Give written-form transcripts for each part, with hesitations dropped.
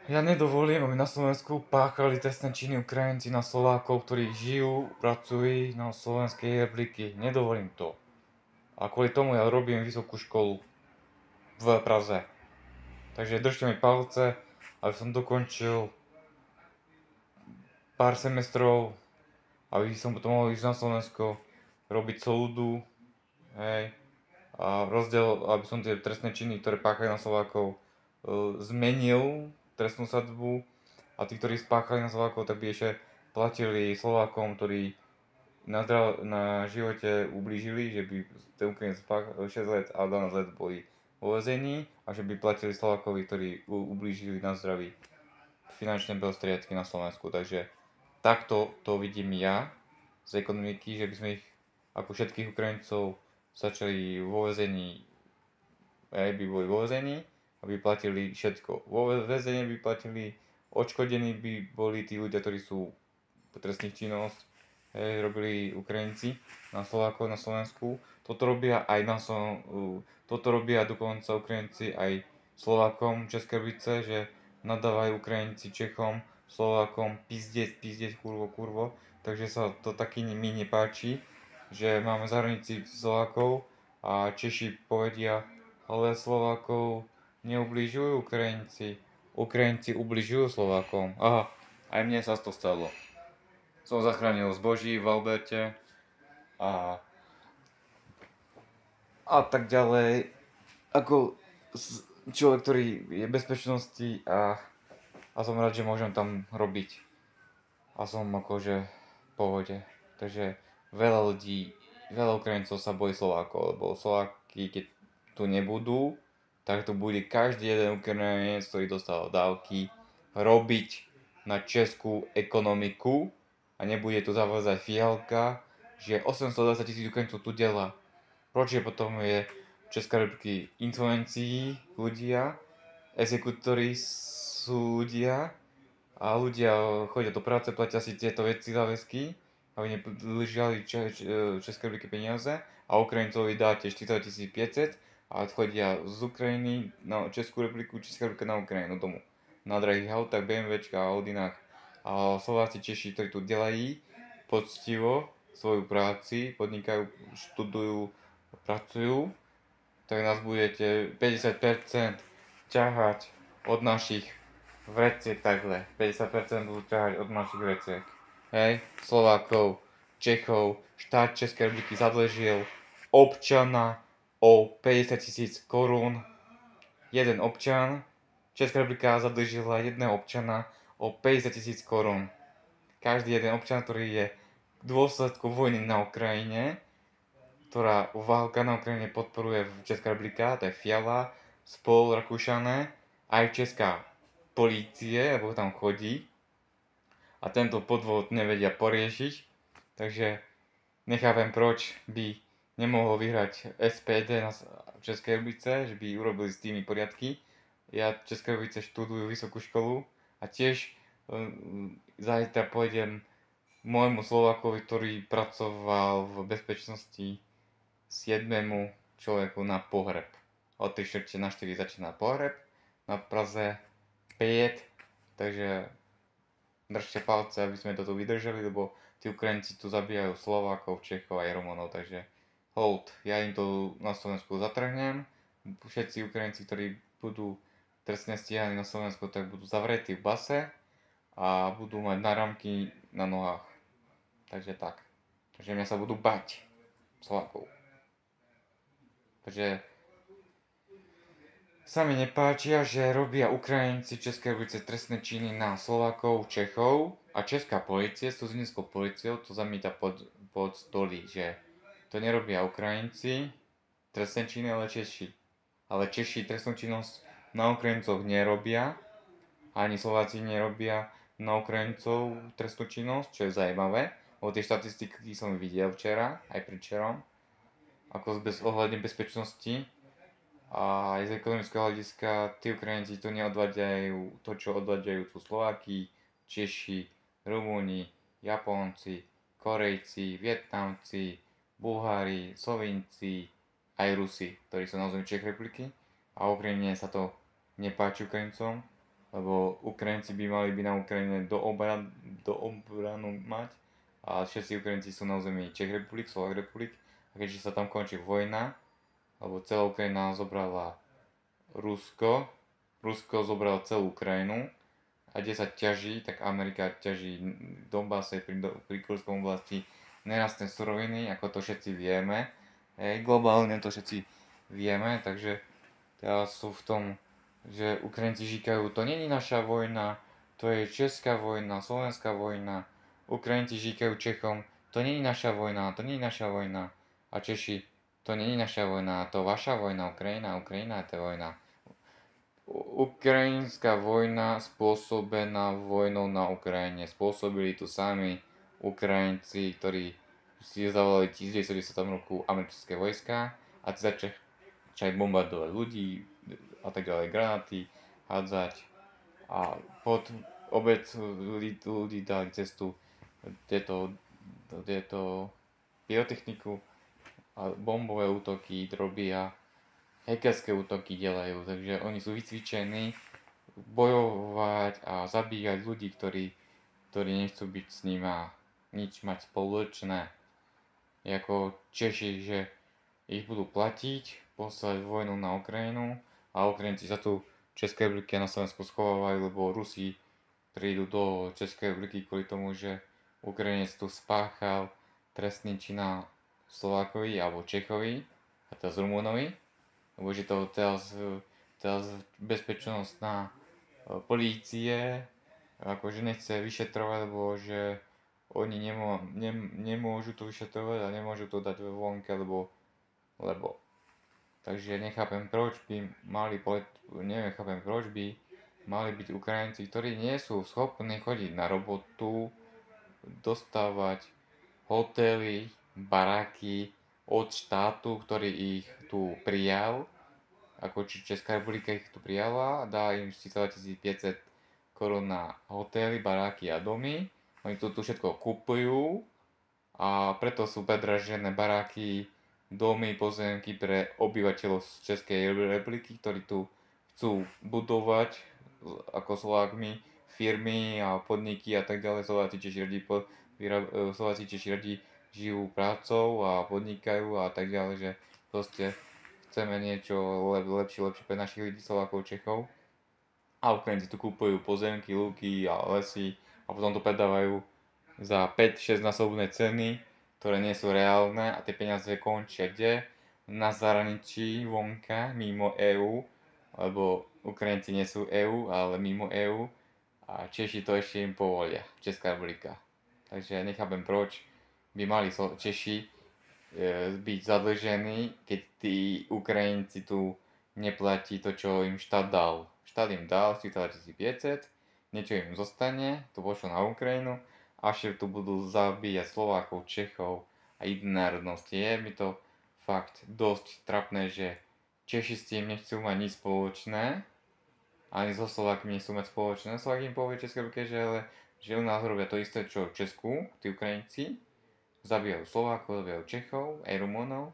Ja nedovolím, aby na Slovensku páchali trestné činy Ukrajinci na Slovákov, ktorí žijú, pracujú na Slovenskej republiky. Nedovolím to. A kvôli tomu ja robím vysokú školu v Praze. Takže držte mi palce, aby som dokončil pár semestrov, aby som potom mohol ísť na Slovensko, robiť súdu, hej, a rozdiel, aby som tie trestné činy, ktoré páchajú na Slovákov, zmenil trestnú sadzbu a tí, ktorí spáchali na Slovákov, tak by ešte platili Slovákom, ktorí na živote ublížili, že by ten Ukrajinec 6 let a 12 let boli vo väzení a že by platili Slovákovi, ktorí ublížili na zdraví finančné prostriedky na Slovensku. Takže takto to vidím ja z ekonomiky, že by sme ich ako všetkých Ukrajincov začali vo väzení, by boli vo väzení, aby platili všetko. Vo väzení by platili, odškodení by boli tí ľudia, ktorí sú trestných činnosť, robili Ukrajinci na Slovákov na Slovensku. Toto robia aj toto robia dokonca Ukrajinci aj Slovákom České Republice, že nadávajú Ukrajinci Čechom, Slovákom pizdec, kurvo, kurvo. Takže sa to taký mi nepáči, že máme zahraničí Slovákov a Češi povedia, ale Slovákov neubližujú Ukrajinci. Ukrajinci ubližujú Slovákom. Aha, aj mne sa to stalo. Som zachránil zboží v Alberte a, a tak ďalej. Ako človek, ktorý je v bezpečnosti a som rád, že môžem tam robiť. A som akože v pohode. Takže veľa ľudí, veľa Ukrajincov sa bojí Slovákov, lebo Slováky, keď tu nebudú, tak tu bude každý jeden Ukrajinec, ktorý dostal dávky, robiť na českú ekonomiku a nebude tu zavázať Fialka, že 820 000 Ukrajincov tu delá. Proč je potom je Česká republiky influencií ľudia, exekútori sú ľudia a ľudia chodia do práce, platia si tieto veci záväzky, aby nedlžiali Českej republiky peniaze a Ukrajincovi dáte 40 500 a chodia z Ukrajiny na Českú republiku, Česká republika na Ukrajinu domov. Na drahých autách, BMWčkách a Audinách. A Slováci, Češi, ktorí tu delají poctivo svoju práci, podnikajú, študujú, pracujú, tak nás budete 50% ťahať od našich vreciek takhle. 50% budú ťahať od našich vreciek. Hej, Slovákov, Čechov, štát Českej republiky zadlžil občana o 50 000 korún. Jeden občan, Česká republika zadlžila jedného občana o 50 000 korún. Každý jeden občan, ktorý je v dôsledku vojny na Ukrajine, ktorá válka na Ukrajine podporuje Česká republika, to je Fiala, Spol, Rakúšané, aj česká polície, lebo tam chodí a tento podvod nevedia poriešiť, takže nechápem, proč by nemohol vyhrať SPD na Českej republice, že by urobili s tými poriadky. Ja v Českej republice študujú vysokú školu a tiež zajtra pôjdem môjmu Slovákovi, ktorý pracoval v bezpečnosti 7. človeku na pohreb. O 3/4 na 4 začína pohreb na Praze 5, takže držte palce, aby sme toto vydržali, lebo tí Ukrajinci tu zabíjajú Slovákov, Čechov aj Romanov, takže hold, ja im to na Slovensku zatrhnem. Všetci Ukrajinci, ktorí budú trestne stíhaní na Slovensku, tak budú zavretí v base a budú mať náramky na nohách. Takže tak. Takže mňa sa budú bať Slovákov. Takže sa mi nepáčia, že robia Ukrajinci v Českej republike trestné činy na Slovákov, Čechov a česká polícia s cudzinskou políciou to zamieta pod stoly, že to nerobia Ukrajinci trestné činy, ale Češi. Ale Češi trestnú činnosť na Ukrajincoch nerobia, ani Slováci nerobia na Ukrajincov trestnú činnosť, čo je zaujímavé, lebo tie štatistiky som videl včera, aj predvčerom, ako ohľadne bezpečnosti a aj z ekonomického hľadiska tí Ukrajinci tu neodvádzajú to, čo odvádzajú tu Slováky, Češi, Rumúni, Japonci, Korejci, Vietnamci, Bulhári, Slovinci, aj Rusi, ktorí sú na území Českej republiky a Ukrajine sa to nepáči Ukrajincom, lebo Ukrajinci by mali byť na Ukrajine do obranu mať a všetci Ukrajinci sú na území Čech republik, Slovak republik a keďže sa tam končí vojna, alebo celá Ukrajina zobrala Rusko, Rusko zobralo celú Ukrajinu a kde sa ťaží, tak Amerika ťaží v Donbase pri Kurskom oblasti nerastné suroviny, ako to všetci vieme. Globálne to všetci vieme, takže teraz sú v tom, že Ukrajinci říkajú, to není naša vojna, to je česká vojna, slovenská vojna. Ukrajinci říkajú Čechom, to není naša vojna, to není naša vojna. A Češi, to není naša vojna, to vaša vojna, Ukrajina, Ukrajina je to vojna. Ukrajinská vojna spôsobená vojnou na Ukrajine. Spôsobili tu sami Ukrajinci, ktorí si zavolali 1910 roku americké vojska a začali bombardovať ľudí a tak ďalej, granáty, hádzať a pod obec ľudí dali cestu tieto pyrotechniku a bombové útoky robia, hackerské útoky delajú, takže oni sú vycvičení bojovať a zabíjať ľudí, ktorí nechcú byť s ním a nič mať spoločné. Ako Češi, že ich budú platiť, poslať vojnu na Ukrajinu a Ukrajinci sa tu v Českej republike na Slovensku schovávajú, lebo Rusi prídu do Českej republiky kvôli tomu, že Ukrajinec tu spáchal trestný čin na Slovákovi alebo Čechovi a teraz Rumunovi, lebo že to teraz bezpečnostná polície akože nechce vyšetrovať, lebo že oni nemôžu to vyšetrovať a nemôžu to dať vonke, lebo takže nechápem proč by mali byť Ukrajinci, ktorí nie sú schopní chodiť na robotu, dostávať hotely, baraky od štátu, ktorý ich tu prijal, ako či Česká republika ich tu prijala, dá im 4500 korún na hotely, baráky a domy. Oni tu všetko kupujú a preto sú predražené baráky, domy, pozemky pre obyvateľov z Českej republiky, ktorí tu chcú budovať ako Slovákmi firmy a podniky a tak ďalej. Slováci Češi radi žijú prácou a podnikajú a tak ďalej, že proste chceme niečo lepšie pre našich ľudí, Slovákov, Čechov. A Ukrajinci tu kúpujú pozemky, lúky a lesy a potom to predávajú za 5-6 násobné ceny, ktoré nie sú reálne a tie peniaze končia kde? Na zahraničí, vonka, mimo EÚ, lebo Ukrajinci nie sú EÚ, ale mimo EÚ a Češi to ešte im povolia, Česká republika. Takže nechápem proč by mali Češi byť zadlžení, keď tí Ukrajinci tu neplatí to, čo im štát dal. Štát im dal 4500, niečo im zostane, to pošlo na Ukrajinu a ešte tu budú zabíjať Slovákov, Čechov a iné národnosti. Je mi to fakt dosť trapné, že Češi s tým nechcú mať nič spoločné, ani so Slovákmi nechcú mať spoločné. Slovák im povie Českej republike, že u nás robia to isté, čo v Česku, tí Ukrajinci. Zabíjajú Slovákov, zabíjajú Čechov, aj Rumunov,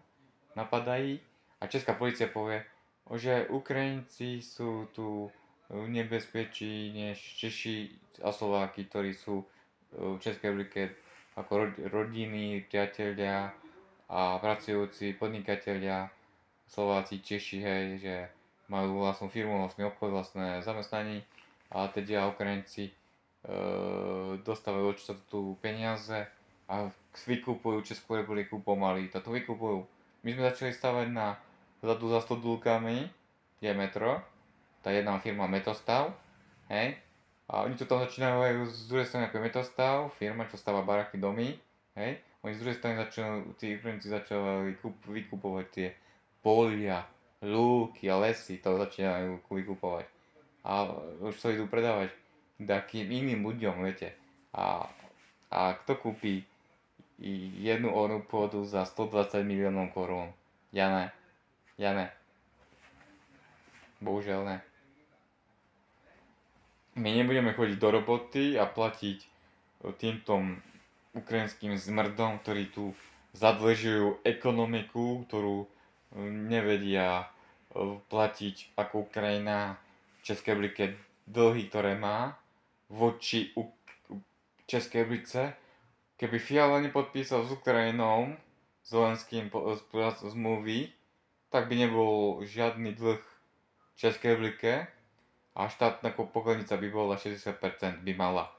napadajú a česká polícia povie, že Ukrajinci sú tu v nebezpečí než Češi a Slováky, ktorí sú v Českej republike ako rodiny, priatelia a pracujúci podnikatelia, Slováci, Češi, hej, že majú vlastnú firmu, vlastný obchod, vlastné zamestnanie a teda Ukrajinci dostávajú od štátu peniaze a vykupujú Českú republiku pomaly. Toto vykupujú. My sme začali stavať vzadu za Stodulkami, je metro, tá jedna firma Metostav, hej, a oni to tam začínajú z druhej strany ako Metostav, firma, čo stáva baraky, domy, hej, oni z druhej strany tí Ukrajinci začali vykupovať tie polia, lúky a lesy, to začínajú vykupovať. A už to idú predávať takým iným ľuďom, viete. A kto kúpi jednu ornú pôdu za 120 miliónov korún? Ja ne. Bohužiaľ ne. My nebudeme chodiť do roboty a platiť týmto ukrajinským zmrdom, ktorí tu zadlžujú ekonomiku, ktorú nevedia platiť ako Ukrajina Českej republike dlhy, ktoré má voči Českej republike, keby Fiala nepodpísal s Ukrajinou, Zelenským zmluvy, tak by nebol žiadny dlh Českej republike a štátna pokladnica by bola 60% by mala.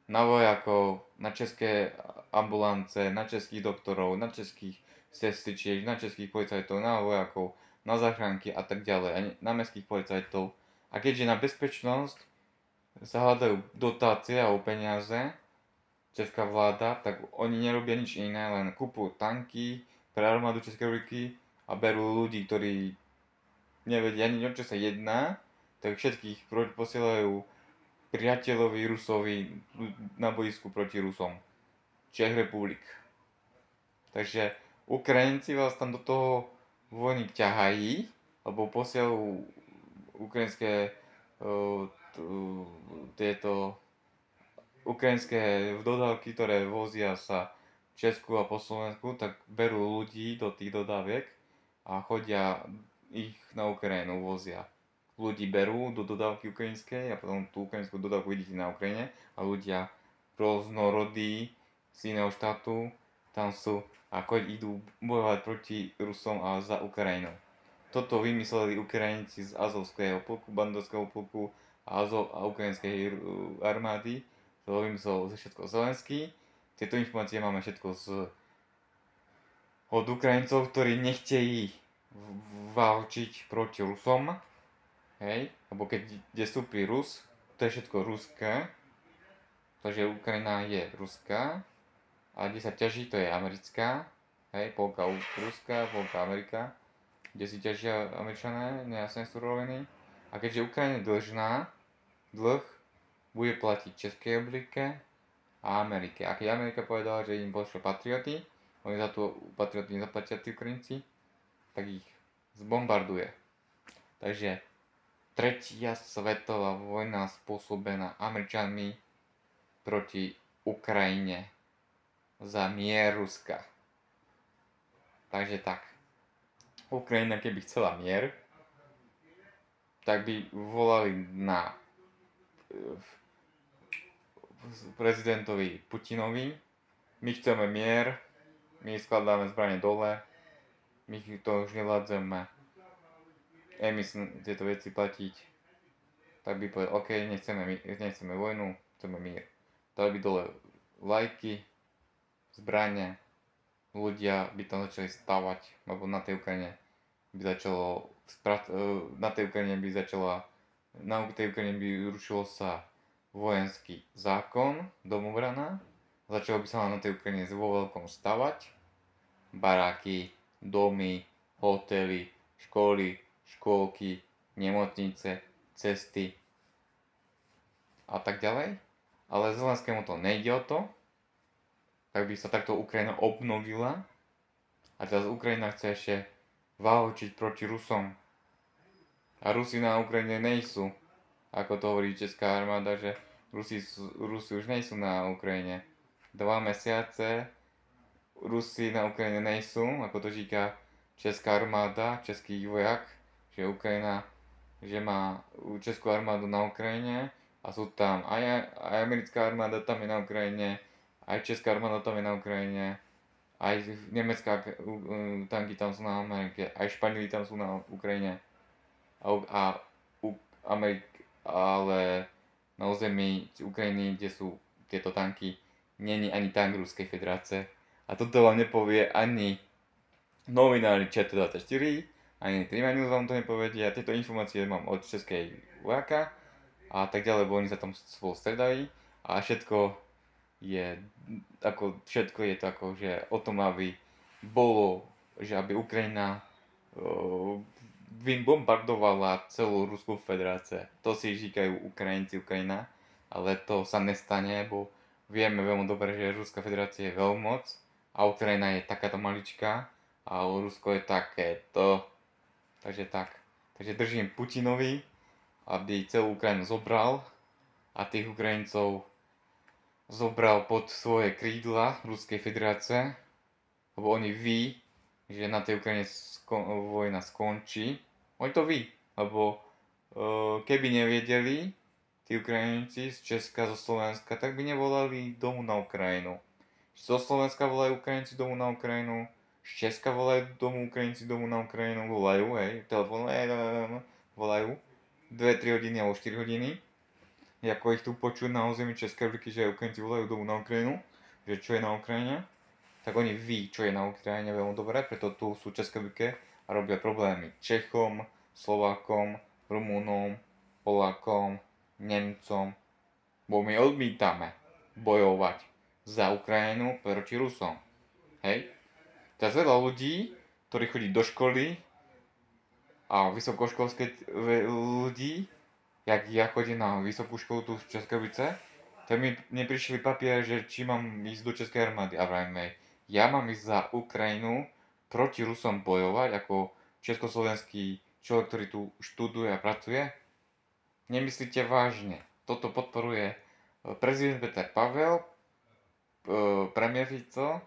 Na vojakov, na české ambulance, na českých doktorov, na českých sestričiek, na českých policajtov, na vojakov, na záchranky a tak ďalej, a na mestských policajtov. A keďže na bezpečnosť sa hľadajú dotácie a peniaze, česká vláda, tak oni nerobia nič iné, len kúpujú tanky pre armádu Českej republiky a berú ľudí, ktorí nevedia ani o čo sa jedná, tak všetkých posielajú priateľovi Rusovi na boisku proti Rusom. Čech republik. Takže Ukrajinci vás tam do toho vojny ťahají, alebo posielajú ukrajinské tieto ukrajinské dodávky, ktoré vozia sa v Česku a po Slovensku, tak berú ľudí do tých dodáviek a chodia ich na Ukrajinu, vozia. Ľudí berú do dodávky ukrajinskej a potom tú ukrajinskú dodávku vidíte na Ukrajine a ľudia rôznorodí z iného štátu tam sú a idú bojovať proti Rusom a za Ukrajinu. Toto vymysleli Ukrajinci z Azovského polku, Bandovského polku a ukrajinskej armády. To vymyslel všetko Zelenský. Tieto informácie máme všetko od Ukrajincov, ktorí nechcejí válčiť proti Rusom. Hej, lebo keď vstúpi Rus, to je všetko ruské. Takže Ukrajina je ruská. A kde sa ťaží, to je americká. Hej, polka ruská, polka Amerika. Kde si ťažia Američané nejasné suroviny. A keďže Ukrajina je dlžná, dlh bude platiť Českej republike a Amerike. A keď Amerika povedala, že im pošle patrioty, oni za to patrioty nezaplatia tí Ukrajinci, tak ich zbombarduje. Takže tretia svetová vojna spôsobená Američanmi proti Ukrajine za mier Ruska. Takže tak. Ukrajina keby chcela mier, tak by volali na prezidentovi Putinovi. My chceme mier, my skladáme zbrane dole, my to už nevládzeme tieto veci platiť, tak by povedal, OK, nechceme vojnu, chceme mír. Dali by dole vlajky, zbrane, ľudia by tam začali stavať, lebo na tej Ukrajine by rušilo sa vojenský zákon, domobrana, začalo by sa na tej Ukrajine vo veľkom stavať, baráky, domy, hotely, školy, škôlky, nemocnice, cesty a tak ďalej. Ale Zelenskému to nejde o to, tak by sa takto Ukrajina obnovila a teraz Ukrajina chce ešte válčiť proti Rusom. A Rusi na Ukrajine nejsú, ako to hovorí česká armáda, že Rusi už nejsú na Ukrajine. 2 mesiace Rusi na Ukrajine nejsú, ako to říká česká armáda, český vojak, že Ukrajina, že má českú armádu na Ukrajine a sú tam aj americká armáda tam je na Ukrajine, aj česká armáda tam je na Ukrajine, aj nemecká tanky tam sú na Amerike, aj Španieli tam sú na Ukrajine ale na území Ukrajiny, kde sú tieto tanky, není ani tank Ruskej federácie. A toto vám nepovie ani novinári ČT24, ani Prima News vám to nepovedia. Tieto informácie mám od českej vojaka a tak ďalej, lebo oni sa tam spolu stredajú a všetko je to ako, že o tom, aby bolo, že aby Ukrajina bombardovala celú Ruskú federáciu. To si říkajú Ukrajinci, Ukrajina, ale to sa nestane, bo vieme veľmi dobre, že Ruská federácia je veľmoc a Ukrajina je takáto maličká a Rusko je takéto. Takže tak. Takže držím Putinovi, aby celú Ukrajinu zobral a tých Ukrajincov zobral pod svoje krídla Ruskej federácie, lebo oni ví, že na tej Ukrajine vojna skončí. Oni to ví, lebo keby nevedeli, tí Ukrajinci z Česka, zo Slovenska, tak by nevolali domov na Ukrajinu. Zo Slovenska volajú Ukrajinci domov na Ukrajinu, z Česka volajú Ukrajinci domov na Ukrajinu, volajú, hej, telefónu, volajú 2-3 hodiny alebo 4 hodiny. Ako ich tu počuť na území Českej republiky, že Ukrajinci volajú domov na Ukrajinu, že čo je na Ukrajine, tak oni ví, čo je na Ukrajine veľmi dobre, preto tu sú v Českej republike a robia problémy Čechom, Slovákom, Rumúnom, Polákom, Nemcom, bo my odmítame bojovať za Ukrajinu proti Rusom. Hej? Teraz veľa ľudí, ktorí chodí do školy a vysokoškolské ľudí, jak ja chodím na vysokú školu tu v Českej republike, tak mi neprišli papiere, že či mám ísť do Českej armády. A vrajme, ja mám ísť za Ukrajinu proti Rusom bojovať ako československý človek, ktorý tu študuje a pracuje. Nemyslíte vážne. Toto podporuje prezident Peter Pavel, premiér Fico,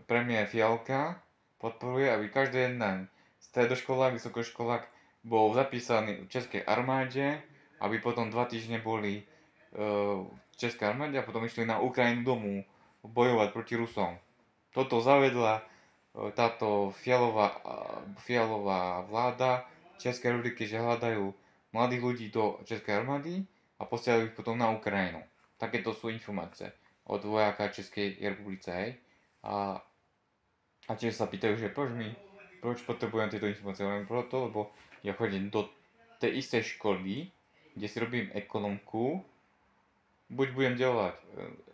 premiér Fialka, podporuje, aby každý jeden stredoškolák, vysokoškolák bol zapísaný v Českej armáde, aby potom 2 týždne boli v Českej armáde a potom išli na Ukrajinu domu bojovať proti Rusom. Toto zavedla táto fialová vláda Českej republiky, že hľadajú mladých ľudí do Českej armády a posielajú ich potom na Ukrajinu. Takéto sú informácie od vojáka Českej republice, hej. A tiež sa pýtajú, že proč potrebujem tieto informácie? Len preto, lebo ja chodím do tej istej školy, kde si robím ekonomku, buď budem delať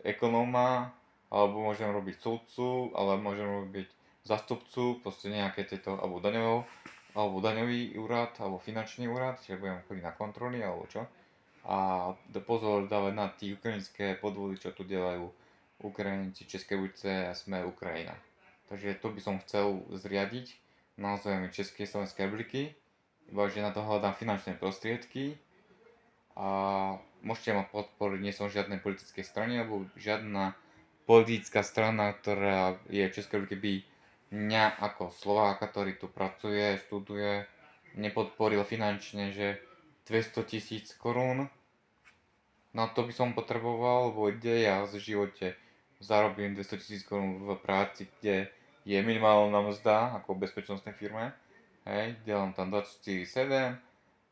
ekonóma, alebo môžem robiť sudcu, alebo môžem robiť zastupcu, proste nejaké tieto, alebo daňový úrad, alebo finančný úrad, čiže budem chodiť na kontroly, alebo čo. A pozor dávať na tí ukrajinské podvody, čo tu delajú Ukrajinci, Českej republice a sme Ukrajina. Takže to by som chcel zriadiť na území Českej Slovenskej republiky, iba že na to hľadám finančné prostriedky a môžete ma podporiť, nie som v žiadnej politickej strane, alebo žiadna politická strana, ktorá je v Českej republike, by mňa ako Slováka, ktorý tu pracuje, študuje, nepodporil finančne, že 200 000 korún. Na to by som potreboval, lebo kde ja v živote zarobím 200 000 korún v práci, kde je minimálna mzda, ako v bezpečnostnej firme. Hej, delám tam 24/7,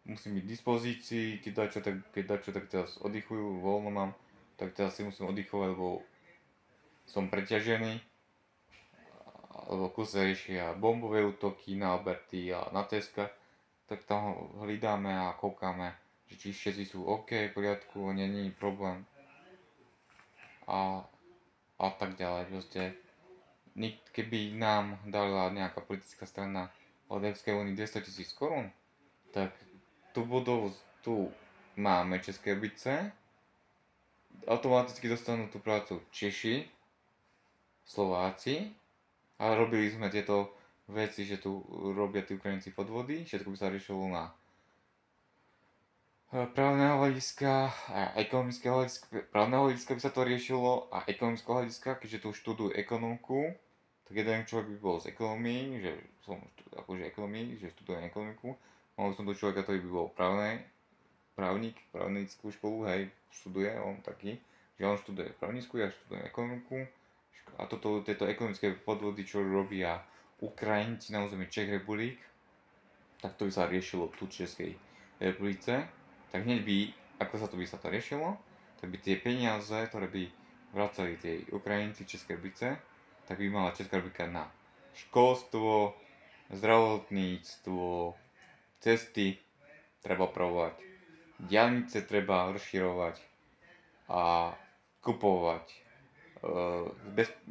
musím byť v dispozícii, keď dačo, tak teraz oddychujú, voľno mám, tak teraz si musím oddychovať, lebo som preťažený, alebo kuse riešia bombové útoky na Alberty a na Teska, tak tam hľadáme a kúkame, že či všetci sú OK, v poriadku, není problém a tak ďalej. Proste, keby nám dala nejaká politická strana od Európskej únie 200 000 korún, tak tú budovu tu máme České republice, automaticky dostanú tú prácu Češi, Slováci a robili sme tieto veci, že tu robia tí Ukrajinci podvody, všetko by sa riešilo na právneho hľadiska a ekonomického hľadiska. Právneho hľadiska by sa to riešilo a ekonomického hľadiska, keďže tu študujú ekonomiku, tak jeden človek by bol z ekonomii, že som akože ekonomii, že študujem ekonomiku, mal by som tu človeka, ktorý by bol právnickú školu, hej, študuje on taký, že on študuje právnickú, ja študujem ekonomiku a tieto ekonomické podvody, čo robia Ukrajinci na území Čech republik, tak to by sa riešilo tu v Českej republike, tak hneď by, ako by sa to riešilo, tak by tie peniaze, ktoré by vracali tie Ukrajinci v Českej republike, tak by mala Česká republika na školstvo, zdravotníctvo, cesty treba opravovať, diaľnice treba rozširovať a kupovať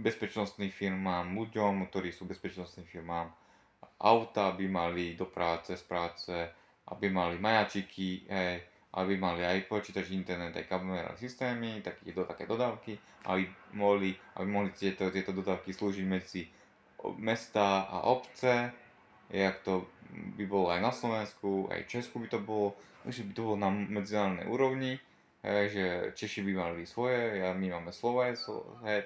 bezpečnostným firmám, ľuďom, ktorí sú bezpečnostným firmám, auta by mali do práce, z práce, aby mali majačiky, aby mali aj počítač, internet, aj kamerálne systémy, také dodávky, aby mohli tieto dodávky slúžiť medzi mesta a obce, jak to by bolo aj na Slovensku, aj v Česku by to bolo, že by to bolo na medzinárodnej úrovni, že Češi by mali svoje, my máme svoje,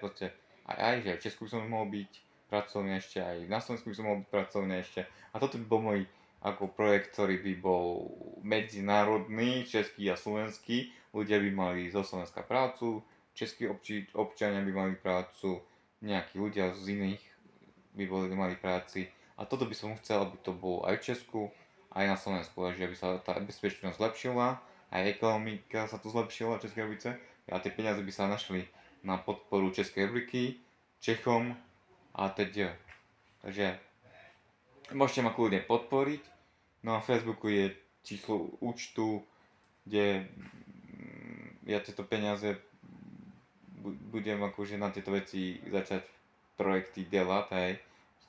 proste aj, že v Česku by som mohol byť pracovne ešte, aj na Slovensku by som mohol byť pracovne ešte. A toto by bol môj ako projekt, ktorý by bol medzinárodný, český a slovenský, ľudia by mali zo Slovenska prácu, českí občania by mali prácu, nejakí ľudia z iných by mali práci. A toto by som chcel, aby to bolo aj v Česku, aj na Slovensku, že aby sa tá bezpečnosť zlepšila, aj ekonomika sa tu zlepšila v Českej republike a tie peniaze by sa našli na podporu Českej republiky, Čechom a teď. Takže môžete ma kľudne podporiť. No a Facebooku je číslo účtu, kde ja tieto peniaze budem akože na tieto veci začať projekty delať, hej.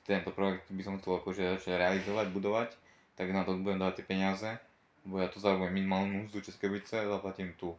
Tento projekt by som chcel akože začať realizovať, budovať, tak na to budem dávať tie peniaze, lebo ja tu zarobujem minimálnu mzdu Českej republike, zaplatím tu